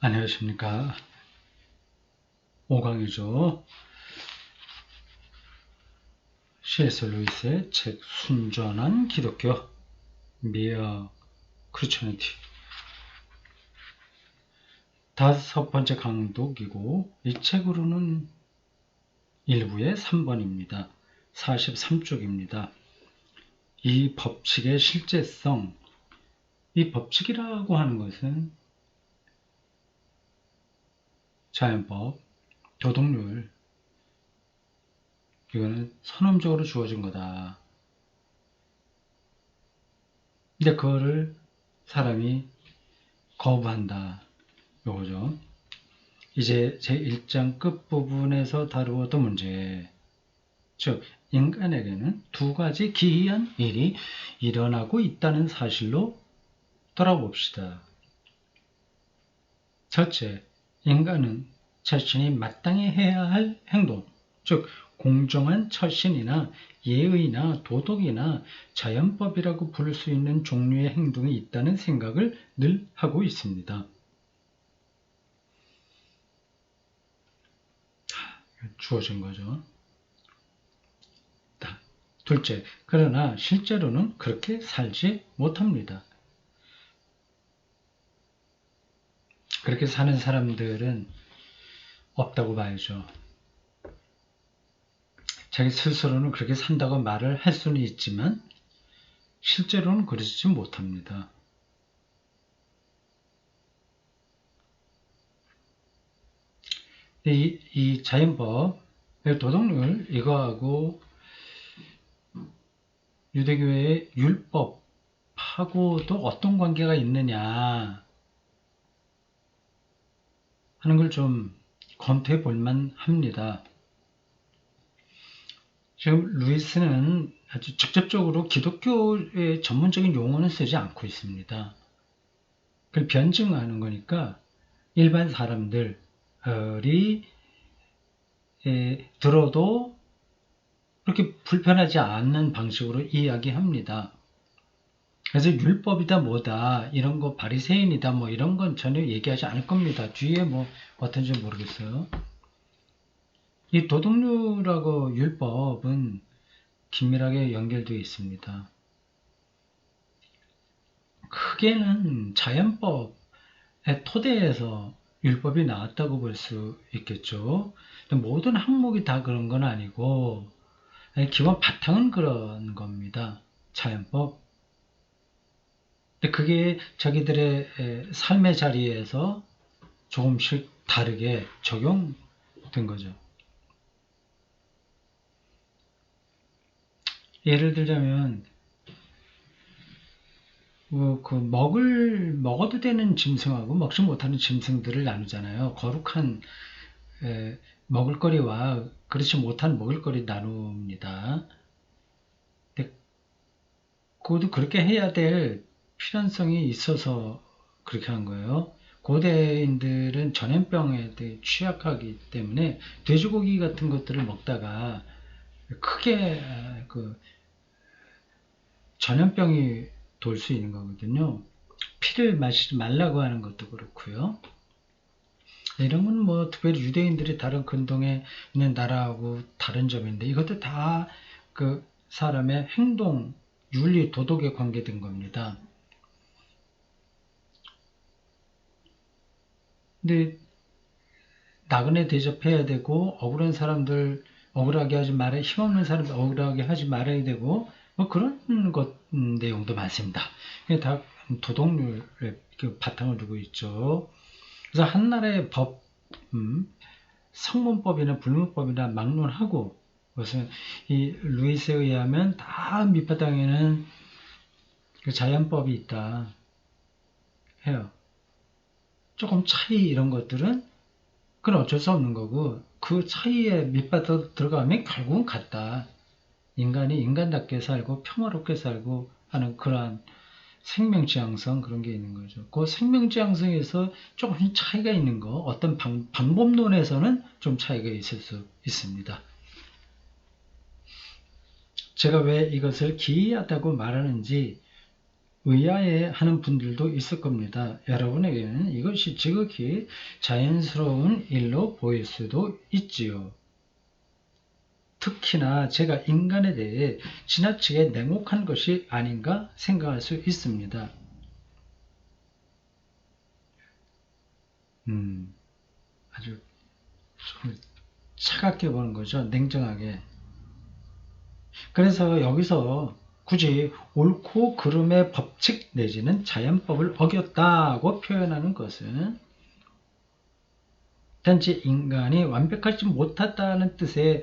안녕하십니까. 5강이죠. C.S. 루이스의 책 순전한 기독교, 미어 크리스천니티. 5번째 강독이고 이 책으로는 1부의 3번입니다. 43쪽입니다. 이 법칙의 실제성. 이 법칙이라고 하는 것은 자연법, 도덕률, 이거는 선언적으로 주어진 거다. 근데 그거를 사람이 거부한다. 요거죠. 이제 제1장 끝부분에서 다루었던 문제. 즉, 인간에게는 두 가지 기이한 일이 일어나고 있다는 사실로 돌아봅시다. 첫째, 인간은 자신이 마땅히 해야 할 행동, 즉 공정한 처신이나 예의나 도덕이나 자연법이라고 부를 수 있는 종류의 행동이 있다는 생각을 늘 하고 있습니다. 주어진 거죠. 둘째, 그러나 실제로는 그렇게 살지 못합니다. 그렇게 사는 사람들은 없다고 봐야죠. 자기 스스로는 그렇게 산다고 말을 할 수는 있지만 실제로는 그러지 못합니다. 이 자연법, 도덕률, 이거하고 유대교의 율법하고도 어떤 관계가 있느냐 하는 걸 좀 검토해 볼만 합니다. 지금 루이스는 아주 직접적으로 기독교의 전문적인 용어는 쓰지 않고 있습니다. 그걸 변증하는 거니까 일반 사람들이 들어도 그렇게 불편하지 않는 방식으로 이야기합니다. 그래서 율법이다 뭐다 이런 거 바리새인이다 뭐 이런 건 전혀 얘기하지 않을 겁니다. 뒤에 뭐 어떤지 모르겠어요. 이 도덕률하고 율법은 긴밀하게 연결되어 있습니다. 크게는 자연법의 토대에서 율법이 나왔다고 볼 수 있겠죠. 모든 항목이 다 그런 건 아니고 기본 바탕은 그런 겁니다. 자연법. 근데 그게 자기들의 삶의 자리에서 조금씩 다르게 적용된 거죠. 예를 들자면 먹어도 되는 짐승하고 먹지 못하는 짐승들을 나누잖아요. 거룩한 먹을거리와 그렇지 못한 먹을거리 나눕니다. 근데 그것도 그렇게 해야 될 필연성이 있어서 그렇게 한 거예요. 고대인들은 전염병에 취약하기 때문에 돼지고기 같은 것들을 먹다가 크게 전염병이 돌 수 있는 거거든요. 피를 마시지 말라고 하는 것도 그렇고요. 이런 건 뭐 특별히 유대인들이 다른 근동에 있는 나라하고 다른 점인데 이것도 다 그 사람의 행동, 윤리, 도덕에 관계된 겁니다. 근데 나그네 대접해야 되고 억울한 사람들 억울하게 하지 말아야 힘없는 사람들 억울하게 하지 말아야 되고 뭐 그런 것 내용도 많습니다. 다 도덕률에 바탕을 두고 있죠. 그래서 한 나라의 법, 성문법이나 불문법이나 막론하고 그것은 이 루이스에 의하면 다 밑바탕에는 그 자연법이 있다 해요. 조금 차이 이런 것들은 그건 어쩔 수 없는 거고 그 차이에 밑바탕 들어가면 결국은 같다. 인간이 인간답게 살고 평화롭게 살고 하는 그러한 생명지향성 그런 게 있는 거죠. 그 생명지향성에서 조금씩 차이가 있는 거 어떤 방법론에서는 좀 차이가 있을 수 있습니다. 제가 왜 이것을 기이하다고 말하는지 의아해하는 분들도 있을 겁니다. 여러분에게는 이것이 지극히 자연스러운 일로 보일 수도 있지요. 특히나 제가 인간에 대해 지나치게 냉혹한 것이 아닌가 생각할 수 있습니다. 아주 좀 차갑게 보는 거죠. 냉정하게. 그래서 여기서 굳이 옳고 그름의 법칙 내지는 자연법을 어겼다고 표현하는 것은 단지 인간이 완벽하지 못하다는 뜻에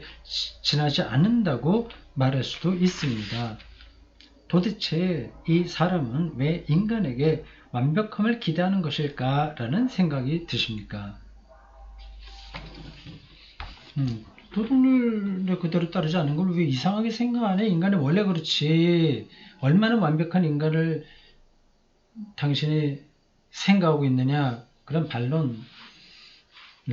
지나지 않는다고 말할 수도 있습니다. 도대체 이 사람은 왜 인간에게 완벽함을 기대하는 것일까라는 생각이 드십니까? 도덕률 그대로 따르지 않는 걸 왜 이상하게 생각하네? 인간이 원래 그렇지. 얼마나 완벽한 인간을 당신이 생각하고 있느냐? 그런 반론을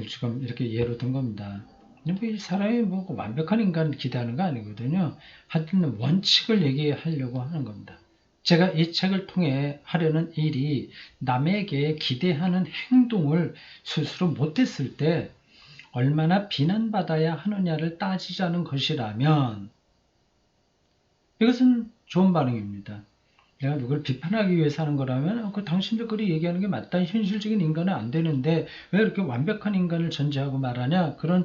지금 이렇게 예로 든 겁니다. 이 사람이 뭐 완벽한 인간을 기대하는 거 아니거든요. 하여튼 원칙을 얘기하려고 하는 겁니다. 제가 이 책을 통해 하려는 일이 남에게 기대하는 행동을 스스로 못했을 때 얼마나 비난받아야 하느냐를 따지자는 것이라면 이것은 좋은 반응입니다. 내가 누굴 비판하기 위해서 하는 거라면 그 당신들 그리 얘기하는 게 맞다. 현실적인 인간은 안 되는데 왜 이렇게 완벽한 인간을 전제하고 말하냐. 그런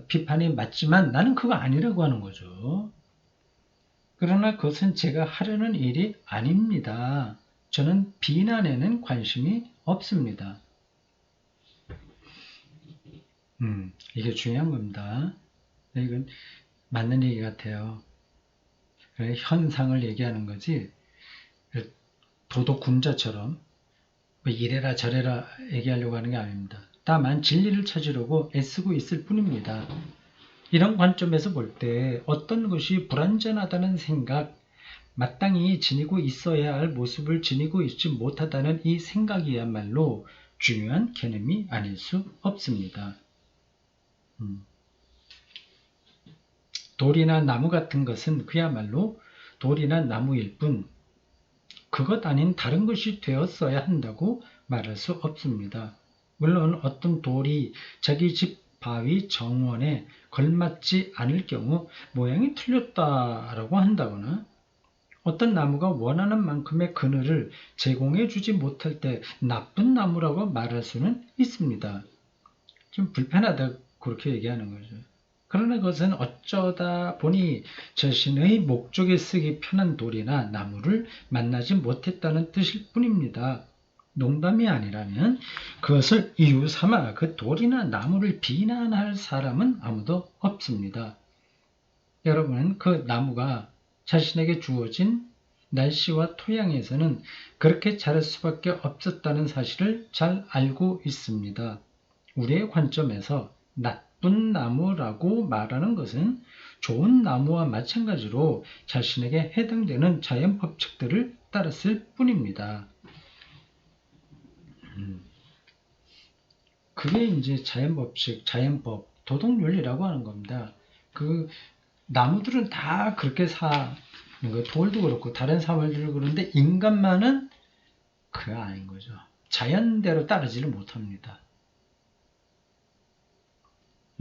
비판이 맞지만 나는 그거 아니라고 하는 거죠. 그러나 그것은 제가 하려는 일이 아닙니다. 저는 비난에는 관심이 없습니다. 이게 중요한 겁니다. 이건 맞는 얘기 같아요. 현상을 얘기하는 거지 도덕 군자처럼 뭐 이래라 저래라 얘기하려고 하는 게 아닙니다. 다만 진리를 찾으려고 애쓰고 있을 뿐입니다. 이런 관점에서 볼 때 어떤 것이 불완전하다는 생각, 마땅히 지니고 있어야 할 모습을 지니고 있지 못하다는 이 생각이야말로 중요한 개념이 아닐 수 없습니다. 돌이나 나무 같은 것은 그야말로 돌이나 나무일 뿐 그것 아닌 다른 것이 되었어야 한다고 말할 수 없습니다. 물론 어떤 돌이 자기 집 바위 정원에 걸맞지 않을 경우 모양이 틀렸다라고 한다거나 어떤 나무가 원하는 만큼의 그늘을 제공해 주지 못할 때 나쁜 나무라고 말할 수는 있습니다. 좀 불편하다 그렇게 얘기하는 거죠. 그러나 그것은 어쩌다 보니 자신의 목적에 쓰기 편한 돌이나 나무를 만나지 못했다는 뜻일 뿐입니다. 농담이 아니라면 그것을 이유 삼아 그 돌이나 나무를 비난할 사람은 아무도 없습니다. 여러분은 그 나무가 자신에게 주어진 날씨와 토양에서는 그렇게 자랄 수밖에 없었다는 사실을 잘 알고 있습니다. 우리의 관점에서 나쁜 나무라고 말하는 것은 좋은 나무와 마찬가지로 자신에게 해당되는 자연 법칙들을 따랐을 뿐입니다. 그게 이제 자연 법칙, 자연법, 도덕윤리라고 하는 겁니다. 그 나무들은 다 그렇게 사는 거, 돌도 그렇고 다른 사물들도 그런데 인간만은 그거 아닌 거죠. 자연대로 따르지를 못합니다.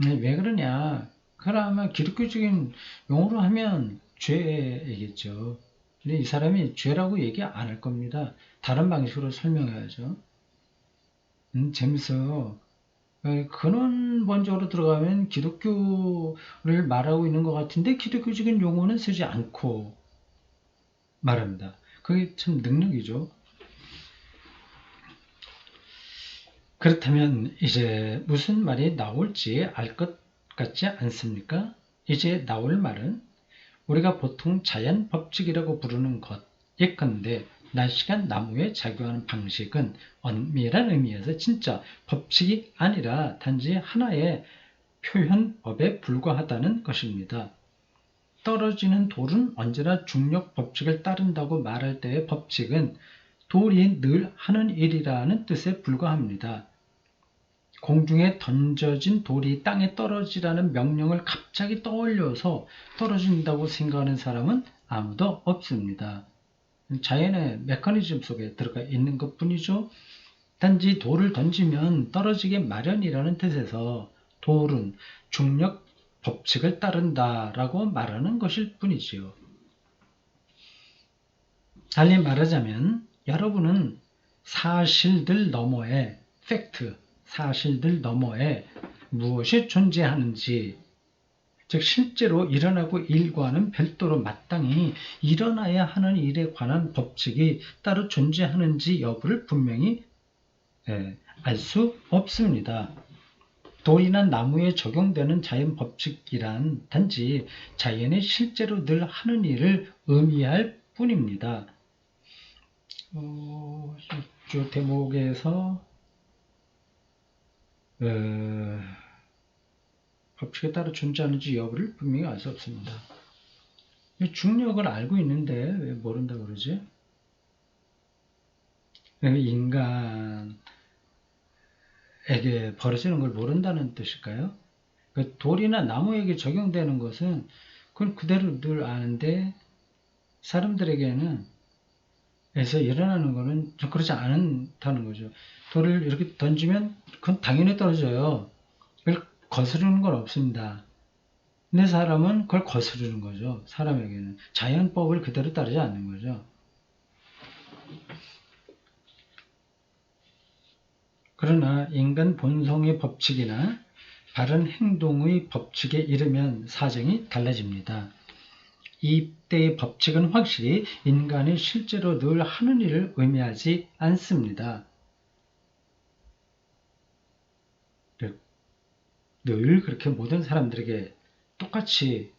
왜 그러냐? 그러면 기독교적인 용어로 하면 죄이겠죠. 근데 이 사람이 죄라고 얘기 안 할 겁니다. 다른 방식으로 설명해야죠. 재밌어요. 근원본적으로 들어가면 기독교를 말하고 있는 것 같은데 기독교적인 용어는 쓰지 않고 말합니다. 그게 참 능력이죠. 그렇다면 이제 무슨 말이 나올지 알 것 같지 않습니까? 이제 나올 말은 우리가 보통 자연 법칙이라고 부르는 것 예컨대 날씨가 나무에 작용하는 방식은 엄밀한 의미에서 진짜 법칙이 아니라 단지 하나의 표현법에 불과하다는 것입니다. 떨어지는 돌은 언제나 중력 법칙을 따른다고 말할 때의 법칙은 돌이 늘 하는 일이라는 뜻에 불과합니다. 공중에 던져진 돌이 땅에 떨어지라는 명령을 갑자기 떠올려서 떨어진다고 생각하는 사람은 아무도 없습니다. 자연의 메커니즘 속에 들어가 있는 것 뿐이죠. 단지 돌을 던지면 떨어지게 마련이라는 뜻에서 돌은 중력 법칙을 따른다라고 말하는 것일 뿐이지요. 달리 말하자면 여러분은 사실들 너머에 사실들 너머에 무엇이 존재하는지, 즉 실제로 일어나고 일과는 별도로 마땅히 일어나야 하는 일에 관한 법칙이 따로 존재하는지 여부를 분명히 알 수 없습니다. 돌이나 나무에 적용되는 자연 법칙이란 단지 자연이 실제로 늘 하는 일을 의미할 뿐입니다. 이 대목에서 법칙에 따라 존재하는지 여부를 분명히 알 수 없습니다. 중력을 알고 있는데 왜 모른다 그러지? 인간에게 벌어지는 걸 모른다는 뜻일까요? 돌이나 나무에게 적용되는 것은 그건 그대로 늘 아는데 사람들에게는 에서 일어나는 거는 좀 그렇지 않다는 거죠. 돌을 이렇게 던지면 그건 당연히 떨어져요. 그걸 거스르는 건 없습니다. 근데 사람은 그걸 거스르는 거죠. 사람에게는. 자연법을 그대로 따르지 않는 거죠. 그러나 인간 본성의 법칙이나 바른 행동의 법칙에 이르면 사정이 달라집니다. 이때의 법칙은 확실히 인간이 실제로 늘 하는 일을 의미하지 않습니다. 늘 그렇게 모든 사람들에게 똑같이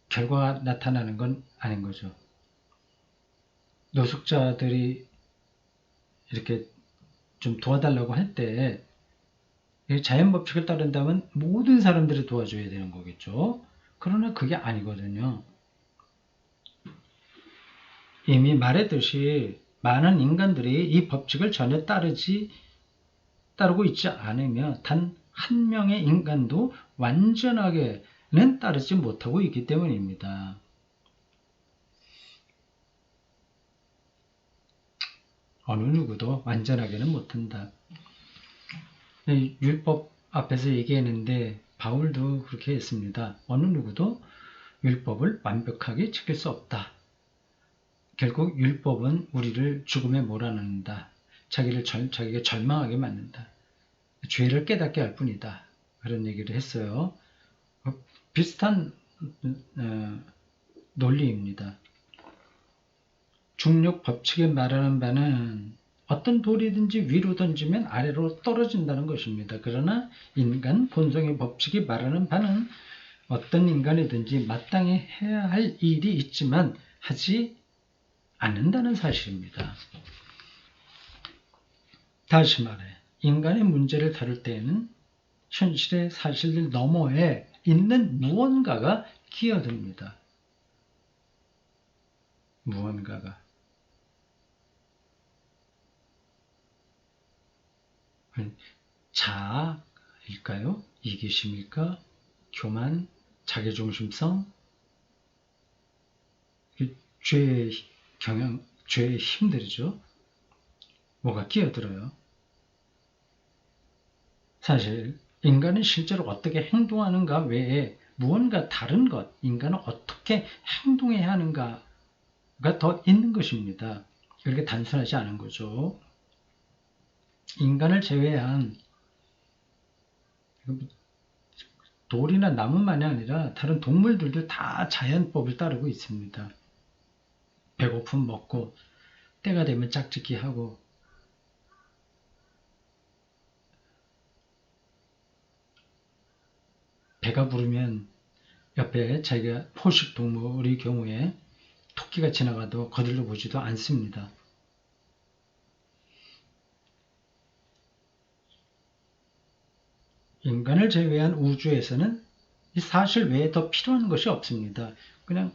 결과가 나타나는 건 아닌 거죠. 노숙자들이 이렇게 좀 도와달라고 할 때 자연 법칙을 따른다면 모든 사람들이 도와줘야 되는 거겠죠. 그러나 그게 아니거든요. 이미 말했듯이 많은 인간들이 이 법칙을 전혀 따르고 있지 않으며 단 한 명의 인간도 완전하게는 따르지 못하고 있기 때문입니다. 어느 누구도 완전하게는 못한다. 율법 앞에서 얘기했는데 바울도 그렇게 했습니다. 어느 누구도 율법을 완벽하게 지킬 수 없다. 결국 율법은 우리를 죽음에 몰아넣는다. 자기가 절망하게 만든다. 죄를 깨닫게 할 뿐이다. 그런 얘기를 했어요. 비슷한 논리입니다. 중력 법칙에 말하는 바는 어떤 돌이든지 위로 던지면 아래로 떨어진다는 것입니다. 그러나 인간 본성의 법칙이 말하는 바는 어떤 인간이든지 마땅히 해야 할 일이 있지만 하지 않는다는 사실입니다. 다시 말해 인간의 문제를 다룰 때에는 현실의 사실들 너머에 있는 무언가가 끼어듭니다. 무언가가. 자아일까요? 이기심일까? 교만? 자기중심성? 죄의 힘들이죠. 뭐가 끼어들어요. 사실 인간은 실제로 어떻게 행동하는가 외에 무언가 다른 것, 인간은 어떻게 행동해야 하는가가 더 있는 것입니다. 그렇게 단순하지 않은 거죠. 인간을 제외한 돌이나 나무만이 아니라 다른 동물들도 다 자연법을 따르고 있습니다. 배고픔 먹고 때가 되면 짝짓기 하고 배가 부르면 옆에 자기가 포식 동물의 경우에 토끼가 지나가도 거들러 보지도 않습니다. 인간을 제외한 우주에서는 이 사실 외에 더 필요한 것이 없습니다. 그냥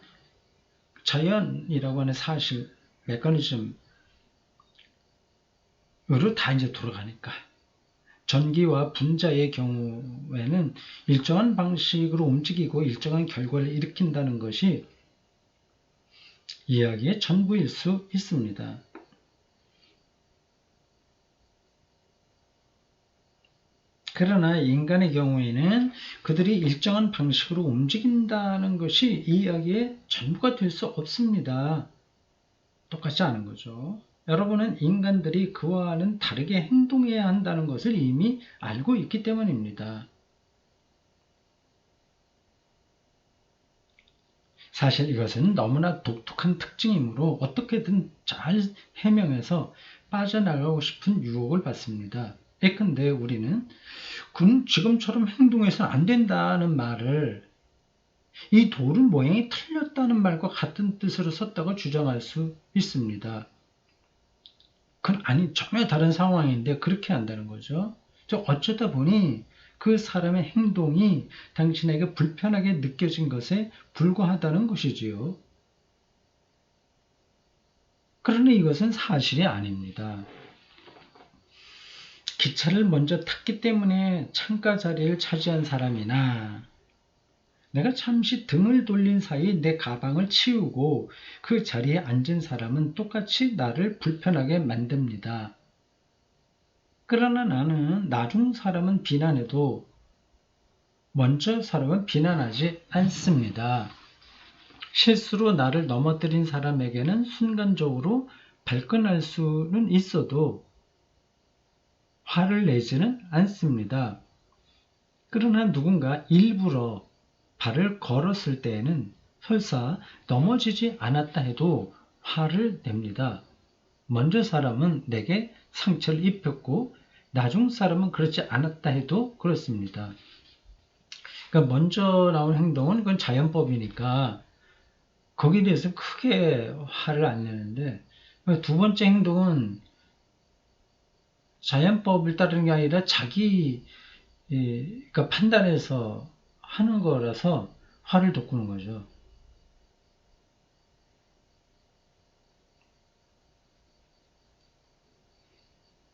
자연이라고 하는 사실, 메커니즘으로 다 이제 돌아가니까. 전기와 분자의 경우에는 일정한 방식으로 움직이고 일정한 결과를 일으킨다는 것이 이야기의 전부일 수 있습니다. 그러나 인간의 경우에는 그들이 일정한 방식으로 움직인다는 것이 이야기의 전부가 될 수 없습니다. 똑같지 않은 거죠. 여러분은 인간들이 그와는 다르게 행동해야 한다는 것을 이미 알고 있기 때문입니다. 사실 이것은 너무나 독특한 특징이므로 어떻게든 잘 해명해서 빠져나가고 싶은 유혹을 받습니다. 예컨대 우리는 그는 지금처럼 행동해서는 안 된다는 말을 이 돌은 모양이 틀렸다는 말과 같은 뜻으로 썼다고 주장할 수 있습니다. 그건 아니 전혀 다른 상황인데 그렇게 한다는 거죠. 어쩌다 보니 그 사람의 행동이 당신에게 불편하게 느껴진 것에 불과하다는 것이지요. 그러나 이것은 사실이 아닙니다. 기차를 먼저 탔기 때문에 창가 자리를 차지한 사람이나 내가 잠시 등을 돌린 사이 내 가방을 치우고 그 자리에 앉은 사람은 똑같이 나를 불편하게 만듭니다. 그러나 나는 나중 사람은 비난해도 먼저 사람은 비난하지 않습니다. 실수로 나를 넘어뜨린 사람에게는 순간적으로 발끈할 수는 있어도 화를 내지는 않습니다. 그러나 누군가 일부러 발을 걸었을 때에는 설사 넘어지지 않았다 해도 화를 냅니다. 먼저 사람은 내게 상처를 입혔고 나중 사람은 그렇지 않았다 해도 그렇습니다. 그러니까 먼저 나온 행동은 그건 자연법이니까 거기에 대해서 크게 화를 안 내는데 두 번째 행동은 자연법을 따르는 게 아니라 자기 그러니까 판단해서 하는 거라서 화를 돋구는 거죠.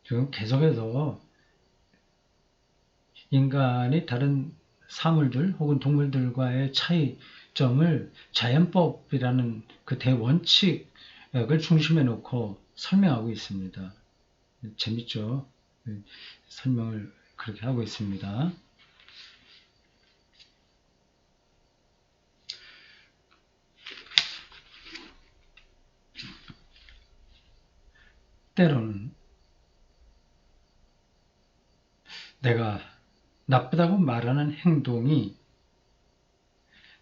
지금 계속해서 인간이 다른 사물들 혹은 동물들과의 차이점을 자연법이라는 그 대원칙을 중심에 놓고 설명하고 있습니다. 재밌죠? 설명을 그렇게 하고 있습니다. 때로는 내가 나쁘다고 말하는 행동이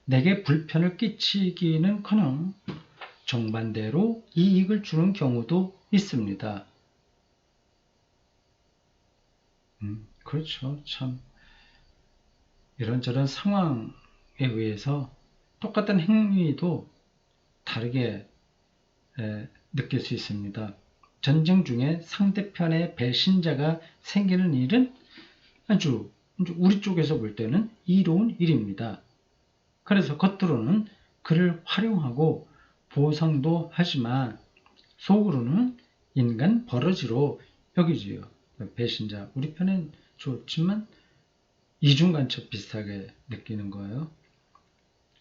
내게 불편을 끼치기는커녕 정반대로 이익을 주는 경우도 있습니다. 그렇죠. 참 이런저런 상황에 의해서 똑같은 행위도 다르게 느낄 수 있습니다. 전쟁 중에 상대편의 배신자가 생기는 일은 아주 우리 쪽에서 볼 때는 이로운 일입니다. 그래서 겉으로는 그를 활용하고 보상도 하지만 속으로는 인간 버러지로 여기지요. 배신자 우리 편엔 좋지만 이중간첩 비슷하게 느끼는 거예요.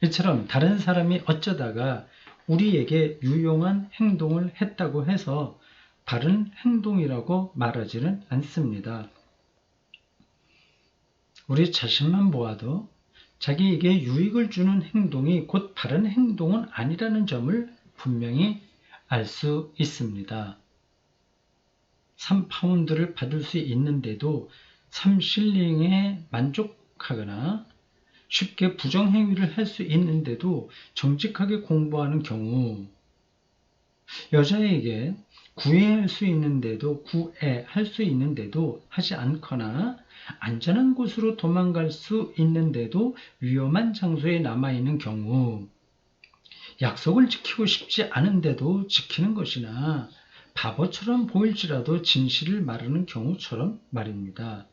이처럼 다른 사람이 어쩌다가 우리에게 유용한 행동을 했다고 해서 바른 행동이라고 말하지는 않습니다. 우리 자신만 보아도 자기에게 유익을 주는 행동이 곧 바른 행동은 아니라는 점을 분명히 알 수 있습니다. 3파운드를 받을 수 있는데도 3실링에 만족하거나 쉽게 부정행위를 할 수 있는데도 정직하게 공부하는 경우, 여자에게 구애할 수 있는데도 하지 않거나 안전한 곳으로 도망갈 수 있는데도 위험한 장소에 남아있는 경우, 약속을 지키고 싶지 않은데도 지키는 것이나 바보처럼 보일지라도 진실을 말하는 경우처럼 말입니다.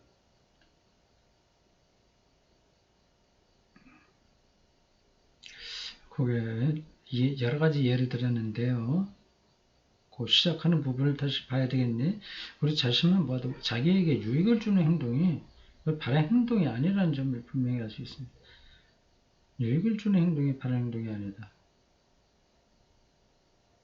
그게 여러 가지 예를 들었는데요. 그 시작하는 부분을 다시 봐야 되겠네. 우리 자신만 봐도 자기에게 유익을 주는 행동이 바른 행동이 아니라는 점을 분명히 알 수 있습니다. 유익을 주는 행동이 바른 행동이 아니다.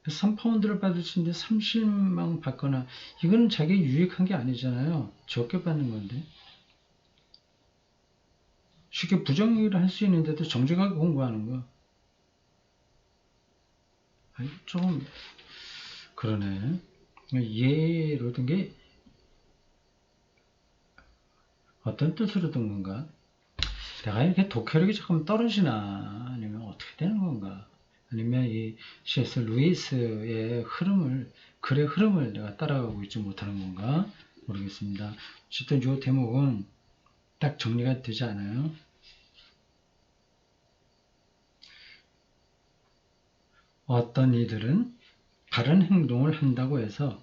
3파운드를 받을 수 있는데 30만 받거나 이거는 자기 유익한 게 아니잖아요. 적게 받는 건데. 쉽게 부정행위를 할 수 있는데도 정직하게 공부하는 거. 아니, 좀 그러네. 예로 든 게 어떤 뜻으로 든 건가? 내가 이렇게 독해력이 조금 떨어지나 아니면 어떻게 되는 건가? 아니면 이 C.S. 루이스의 흐름을 글의 흐름을 내가 따라가고 있지 못하는 건가? 모르겠습니다. 어쨌든 이 대목은 딱 정리가 되지 않아요. 어떤 이들은 바른 행동을 한다고 해서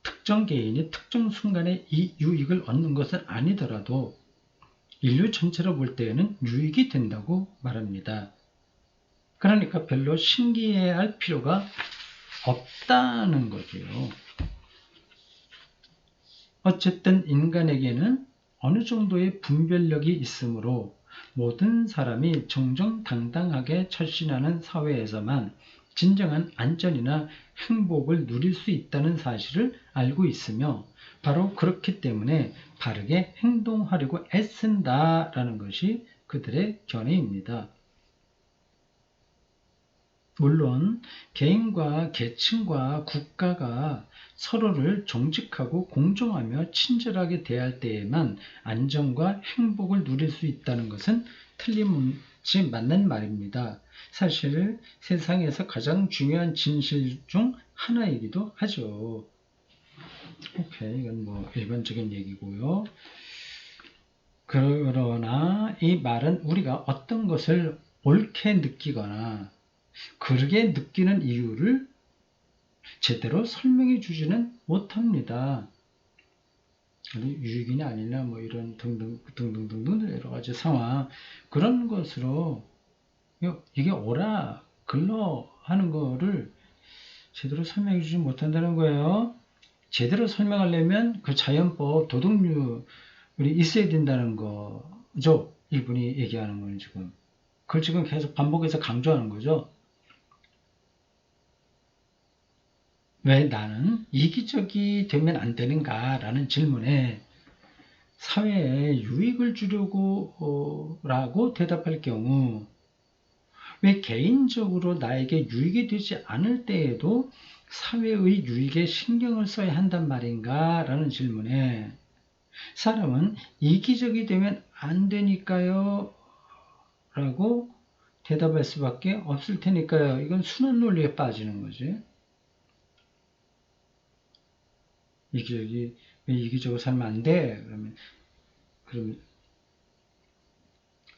특정 개인이 특정 순간에 이 유익을 얻는 것은 아니더라도 인류 전체로 볼 때에는 유익이 된다고 말합니다. 그러니까 별로 신기해할 필요가 없다는 거지요. 어쨌든 인간에게는 어느 정도의 분별력이 있으므로 모든 사람이 정정당당하게 철신하는 사회에서만 진정한 안전이나 행복을 누릴 수 있다는 사실을 알고 있으며 바로 그렇기 때문에 바르게 행동하려고 애쓴다라는 것이 그들의 견해입니다. 물론 개인과 계층과 국가가 서로를 정직하고 공정하며 친절하게 대할 때에만 안정과 행복을 누릴 수 있다는 것은 틀림없이 맞는 말입니다. 사실 세상에서 가장 중요한 진실 중 하나이기도 하죠. 오케이, 이건 뭐 일반적인 얘기고요. 그러나 이 말은 우리가 어떤 것을 옳게 느끼거나 그렇게 느끼는 이유를 제대로 설명해 주지는 못합니다. 유익이냐 아니냐 뭐 이런 등등등등 여러 가지 상황 그런 것으로 이게 옳아 글러 하는 거를 제대로 설명해 주지 못한다는 거예요. 제대로 설명하려면 그 자연법 도덕률이 있어야 된다는 거죠. 이분이 얘기하는 거는 지금 그걸 지금 계속 반복해서 강조하는 거죠. 왜 나는 이기적이 되면 안 되는가 라는 질문에 사회에 유익을 주려고 라고 대답할 경우 왜 개인적으로 나에게 유익이 되지 않을 때에도 사회의 유익에 신경을 써야 한단 말인가 라는 질문에 사람은 이기적이 되면 안 되니까요 라고 대답할 수밖에 없을 테니까요. 이건 순환 논리에 빠지는 거지. 왜 이기적으로 살면 안 돼? 그러면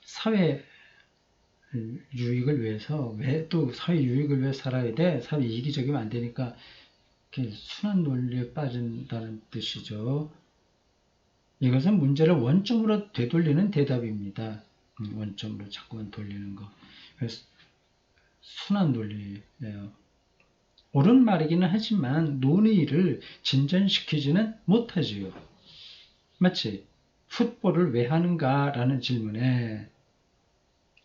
사회 유익을 위해서 왜 또 사회 유익을 위해 살아야 돼? 사회 이기적이면 안 되니까 순환 논리에 빠진다는 뜻이죠. 이것은 문제를 원점으로 되돌리는 대답입니다. 원점으로 자꾸만 돌리는 거. 그래서 순환 논리예요. 옳은 말이기는 하지만 논의를 진전시키지는 못하지요. 마치 풋볼을 왜 하는가 라는 질문에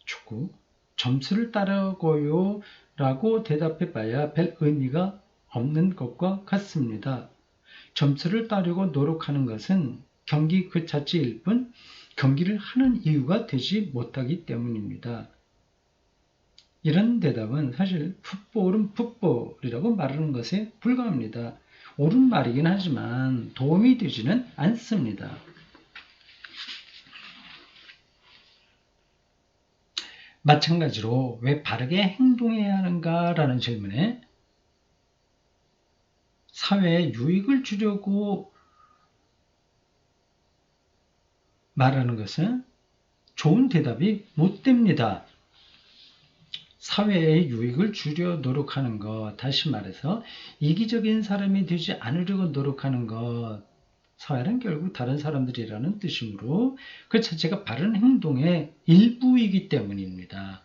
축구 점수를 따르고요 라고 대답해봐야 별 의미가 없는 것과 같습니다. 점수를 따려고 노력하는 것은 경기 그 자체일 뿐 경기를 하는 이유가 되지 못하기 때문입니다. 이런 대답은 사실 풋볼은 풋볼이라고 말하는 것에 불과합니다. 옳은 말이긴 하지만 도움이 되지는 않습니다. 마찬가지로 왜 바르게 행동해야 하는가라는 질문에 사회에 유익을 주려고 말하는 것은 좋은 대답이 못 됩니다. 사회에 유익을 주려 노력하는 것, 다시 말해서 이기적인 사람이 되지 않으려고 노력하는 것, 사회는 결국 다른 사람들이라는 뜻이므로 그 자체가 바른 행동의 일부이기 때문입니다.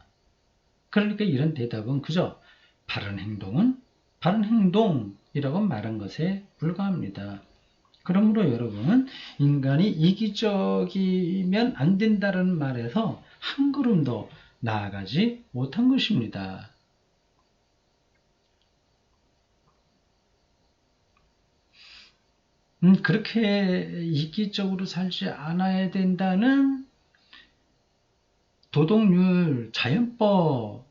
그러니까 이런 대답은 그저 바른 행동은 바른 행동이라고 말한 것에 불과합니다. 그러므로 여러분, 인간이 이기적이면 안 된다는 말에서 한 걸음 더 나아가지 못한 것입니다. 그렇게 이기적으로 살지 않아야 된다는 도덕률, 자연법을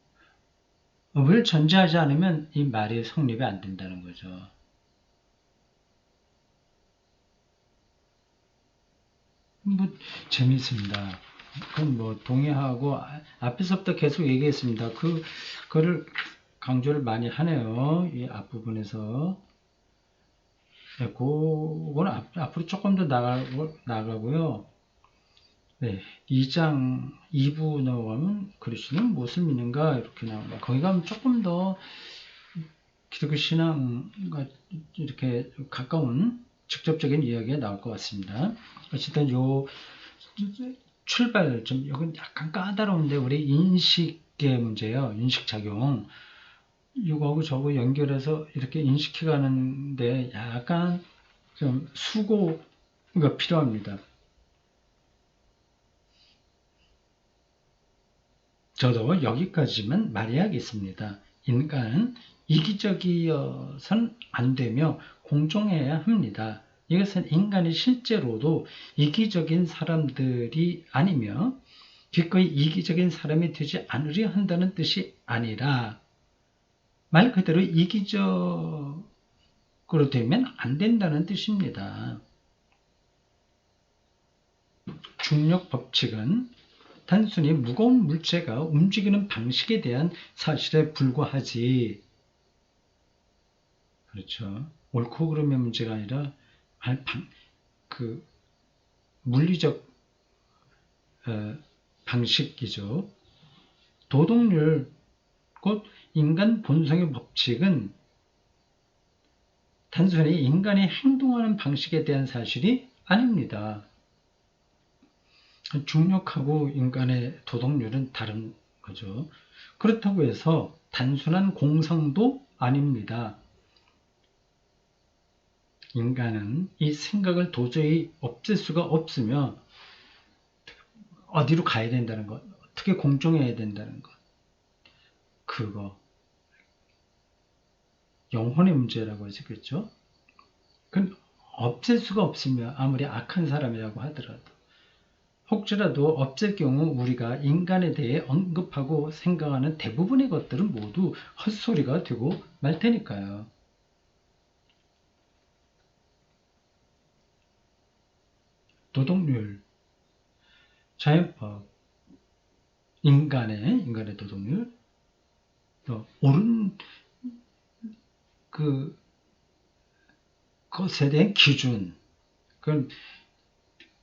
전제하지 않으면 이 말이 성립이 안 된다는 거죠. 뭐 재미있습니다. 그건 뭐 동의하고 앞에서부터 계속 얘기했습니다. 그거를 강조를 많이 하네요. 이 앞부분에서. 네, 그거는 앞으로 조금 더 나가고요. 네, 2장 2부 넘어가면 그리스도는 무엇을 믿는가 이렇게 나옵니다. 거기 가면 조금 더 기독교 신앙과 이렇게 가까운 직접적인 이야기가 나올 것 같습니다. 어쨌든 요 출발점, 이건 약간 까다로운데 우리 인식의 문제예요. 인식작용. 이거하고 저거 연결해서 이렇게 인식해 가는데 약간 좀 수고가 필요합니다. 저도 여기까지만 말해야겠습니다. 인간은 이기적이어선 안 되며 공정해야 합니다. 이것은 인간이 실제로도 이기적인 사람들이 아니며 기꺼이 이기적인 사람이 되지 않으려 한다는 뜻이 아니라 말 그대로 이기적으로 되면 안 된다는 뜻입니다. 중력 법칙은 단순히 무거운 물체가 움직이는 방식에 대한 사실에 불과하지. 그렇죠. 옳고 그름의 문제가 아니라 그 물리적 방식이죠. 도덕률, 곧 인간 본성의 법칙은 단순히 인간이 행동하는 방식에 대한 사실이 아닙니다. 중력하고 인간의 도덕률은 다른 거죠. 그렇다고 해서 단순한 공상도 아닙니다. 인간은 이 생각을 도저히 없앨 수가 없으며 어디로 가야 된다는 것, 어떻게 공정해야 된다는 것, 그거 영혼의 문제라고 했겠죠. 그건 없앨 수가 없으며 아무리 악한 사람이라고 하더라도 혹시라도 없앨 경우 우리가 인간에 대해 언급하고 생각하는 대부분의 것들은 모두 헛소리가 되고 말 테니까요. 도덕률, 자연법, 인간의 도덕률, 또 옳은 것에 대한 기준, 그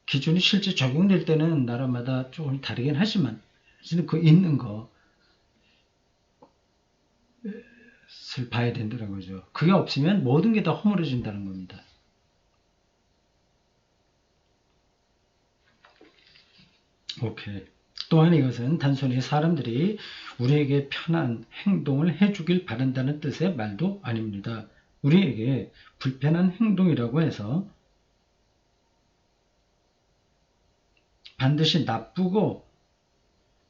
기준이 실제 적용될 때는 나라마다 조금 다르긴 하지만 그 있는 것을 봐야 된다는 거죠. 그게 없으면 모든 게 다 허물어진다는 겁니다. 오케이. 또한 이것은 단순히 사람들이 우리에게 편한 행동을 해주길 바란다는 뜻의 말도 아닙니다. 우리에게 불편한 행동이라고 해서 반드시 나쁘고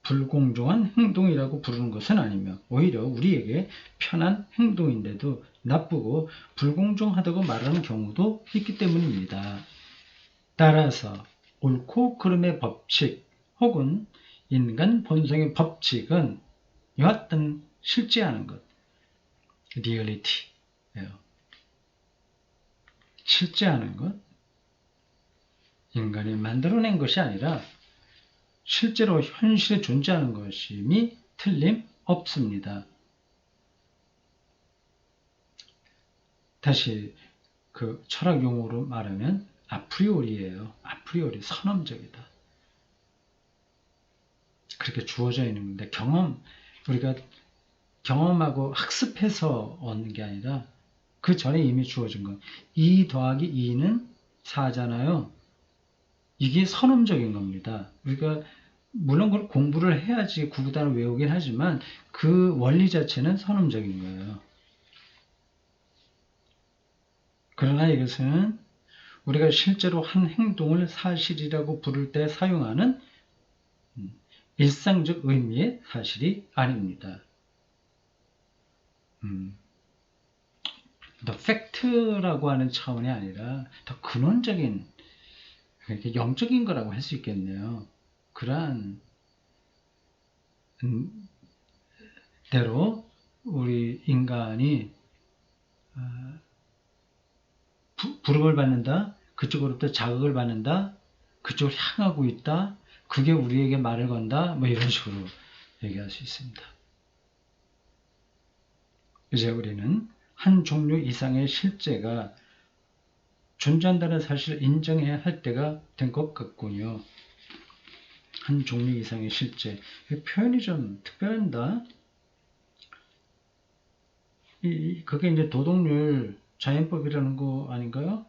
불공정한 행동이라고 부르는 것은 아니며 오히려 우리에게 편한 행동인데도 나쁘고 불공정하다고 말하는 경우도 있기 때문입니다. 따라서 옳고 그름의 법칙 혹은 인간 본성의 법칙은 여하튼 실제하는 것, 리얼리티예요. 실제하는 것, 인간이 만들어낸 것이 아니라 실제로 현실에 존재하는 것임이 틀림없습니다. 다시 그 철학 용어로 말하면 아프리오리예요. 아프리오리, 선언적이다. 그렇게 주어져 있는 건데 우리가 경험하고 학습해서 얻는 게 아니라 그 전에 이미 주어진 거. 2 더하기 2는 4잖아요. 이게 선언적인 겁니다. 우리가 물론 그걸 공부를 해야지 구구단을 외우긴 하지만 그 원리 자체는 선언적인 거예요. 그러나 이것은 우리가 실제로 한 행동을 사실이라고 부를 때 사용하는 일상적 의미의 사실이 아닙니다. 더 팩트라고 하는 차원이 아니라 더 근원적인, 이렇게 영적인 거라고 할 수 있겠네요. 그러한 대로 우리 인간이 부름을 받는다, 그쪽으로부터 자극을 받는다, 그쪽을 향하고 있다, 그게 우리에게 말을 건다, 뭐 이런 식으로 얘기할 수 있습니다. 이제 우리는 한 종류 이상의 실제가 존재한다는 사실을 인정해야 할 때가 된 것 같군요. 한 종류 이상의 실제. 표현이 좀 특별합니다. 그게 이제 도덕률 자연법이라는 거 아닌가요?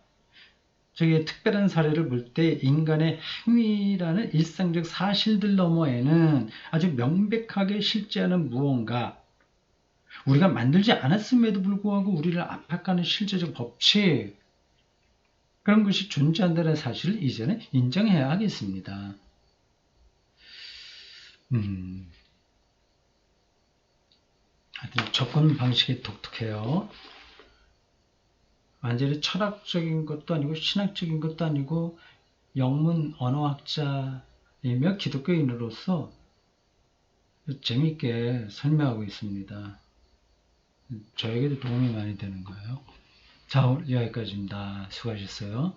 저기 특별한 사례를 볼 때 인간의 행위라는 일상적 사실들 너머에는 아주 명백하게 실제하는 무언가, 우리가 만들지 않았음에도 불구하고 우리를 압박하는 실제적 법칙, 그런 것이 존재한다는 사실을 이제는 인정해야 하겠습니다. 하여튼 접근 방식이 독특해요. 완전히 철학적인 것도 아니고 신학적인 것도 아니고 영문 언어학자이며 기독교인으로서 재미있게 설명하고 있습니다. 저에게도 도움이 많이 되는 거예요. 자, 오늘 여기까지입니다. 수고하셨어요.